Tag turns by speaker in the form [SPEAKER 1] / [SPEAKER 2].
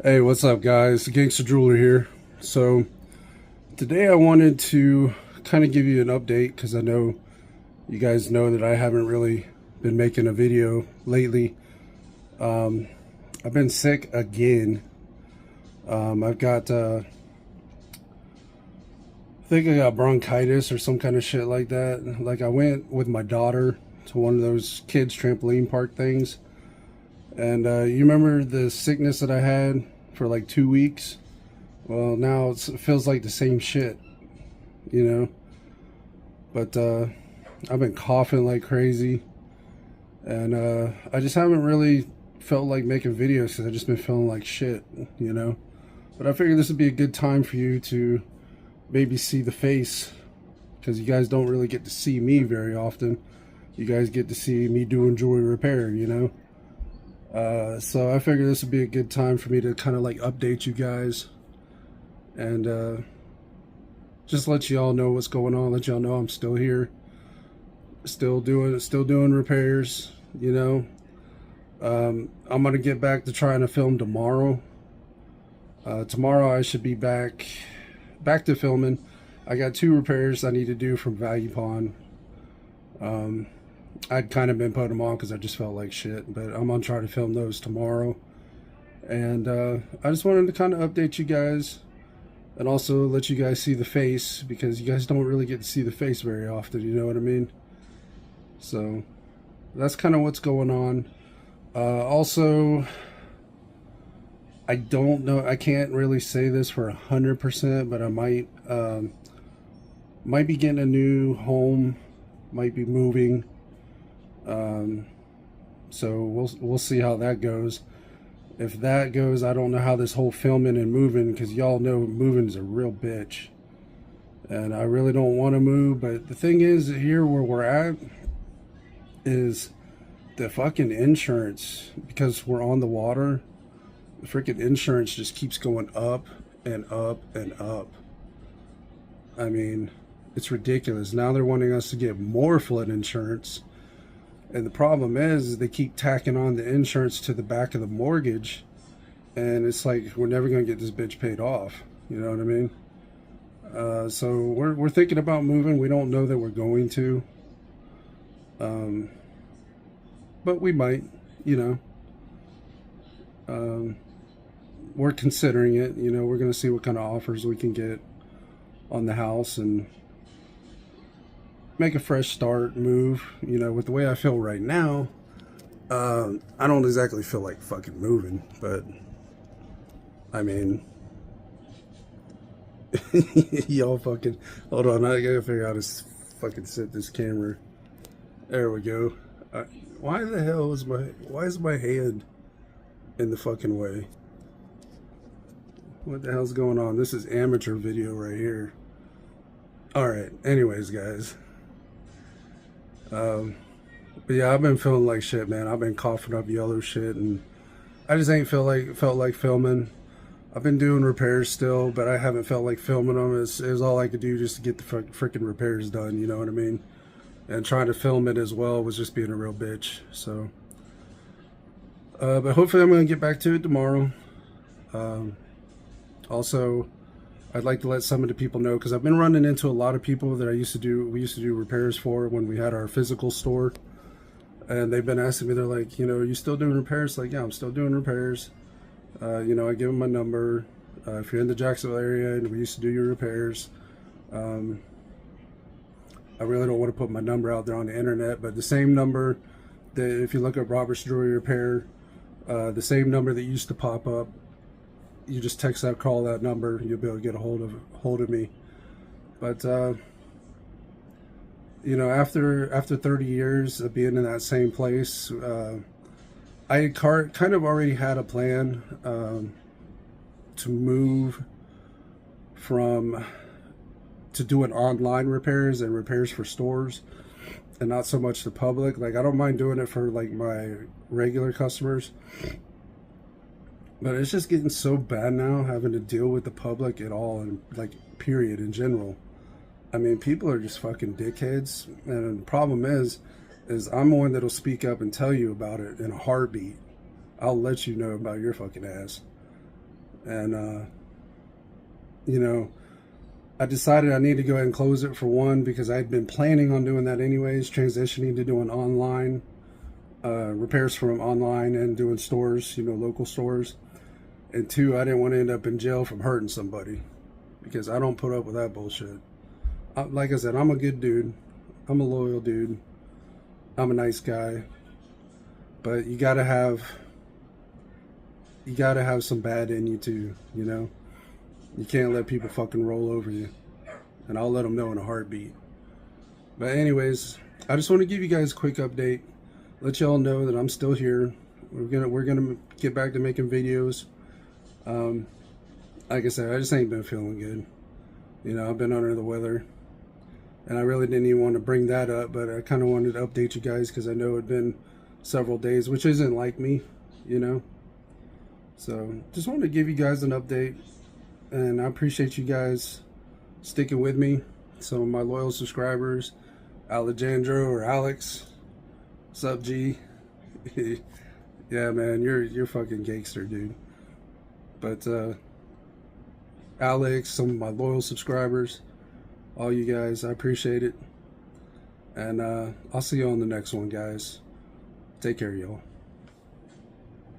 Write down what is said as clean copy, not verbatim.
[SPEAKER 1] Hey, what's up, guys? Gangster Jeweler here. So, today I wanted to kind of give you an update because I know you guys know that I haven't really been making a video lately. I've been sick again. I've got, I think I got bronchitis or some kind of shit like that. Like, I went with my daughter to one of those kids' trampoline park things. And you remember the sickness that I had for like 2 weeks? Well, now it feels like the same shit, you know. But I've been coughing like crazy, and I just haven't really felt like making videos because I've just been feeling like shit, you know. But I figured this would be a good time for you to maybe see the face, because you guys don't really get to see me very often. You guys get to see me doing jewelry repair, you know. So I figured this would be a good time for me to kind of like update you guys and just let y'all know what's going on. Let y'all know I'm still here, still doing repairs. You know, I'm gonna get back to trying to film tomorrow. Tomorrow I should be back to filming. I got 2 repairs I need to do from Value Pawn. I'd kind of been putting them on because I just felt like shit, but I'm gonna try to film those tomorrow. And I just wanted to kind of update you guys and also let you guys see the face, because you guys don't really get to see the face very often, you know what I mean? So that's kind of what's going on. Also, I don't know, I can't really say this for 100%, but I might be getting a new home, might be moving. So we'll see how that goes. If that goes, I don't know how this whole filming and moving, because y'all know moving is a real bitch, and I really don't want to move. But the thing is, here where we're at is the fucking insurance, because we're on the water. The freaking insurance just keeps going up and up and up. I mean, it's ridiculous. Now they're wanting us to get more flood insurance. And the problem is they keep tacking on the insurance to the back of the mortgage. And it's like, we're never going to get this bitch paid off. You know what I mean? So we're thinking about moving. We don't know that we're going to. But we might, you know. We're considering it. You know, we're going to see what kind of offers we can get on the house and make a fresh start, move. You know, with the way I feel right now, I don't exactly feel like fucking moving, but I mean, y'all fucking hold on. I gotta figure out how to fucking set this camera. There we go. Why the hell is why is my hand in the fucking way? What the hell's going on? This is amateur video right here. All right. Anyways, guys. But yeah, I've been feeling like shit, man. I've been coughing up yellow shit, and I just ain't felt like filming. I've been doing repairs still, but I haven't felt like filming them. It was all I could do just to get the freaking repairs done. You know what I mean? And trying to film it as well was just being a real bitch. So, but hopefully I'm gonna get back to it tomorrow. Also, I'd like to let some of the people know, because I've been running into a lot of people that we used to do repairs for when we had our physical store. And they've been asking me, they're like, you know, are you still doing repairs? Like, yeah, I'm still doing repairs. You know, I give them my number. If you're in the Jacksonville area and we used to do your repairs, I really don't want to put my number out there on the internet, but the same number that, if you look at Robert's Jewelry Repair, the same number that used to pop up, you just text that, call that number, you'll be able to get a hold of me. But you know, after 30 years of being in that same place, I kind of already had a plan to move to doing online repairs and repairs for stores, and not so much the public. Like, I don't mind doing it for like my regular customers, but it's just getting so bad now having to deal with the public at all, and like, period, in general. I mean, people are just fucking dickheads, and the problem is I'm one that'll speak up and tell you about it in a heartbeat. I'll let you know about your fucking ass. And you know, I decided I need to go ahead and close it, for one, because I'd been planning on doing that anyways, transitioning to doing online repairs from online and doing stores, you know, local stores. And two, I didn't want to end up in jail from hurting somebody, because I don't put up with that bullshit. Like I said, I'm a good dude. I'm a loyal dude. I'm a nice guy. But you gotta have some bad in you too, you know? You can't let people fucking roll over you. And I'll let them know in a heartbeat. But anyways, I just want to give you guys a quick update. Let y'all know that I'm still here. We're gonna get back to making videos. Like I said, I just ain't been feeling good. You know, I've been under the weather. And I really didn't even want to bring that up, but I kind of wanted to update you guys because I know it'd been several days, which isn't like me, you know? So just wanted to give you guys an update, and I appreciate you guys sticking with me. Some of my loyal subscribers, Alejandro or Alex, what's up, G? Yeah, man, you're fucking gangster, dude. But Alex, some of my loyal subscribers, all you guys, I appreciate it. And I'll see you on the next one, guys. Take care, y'all.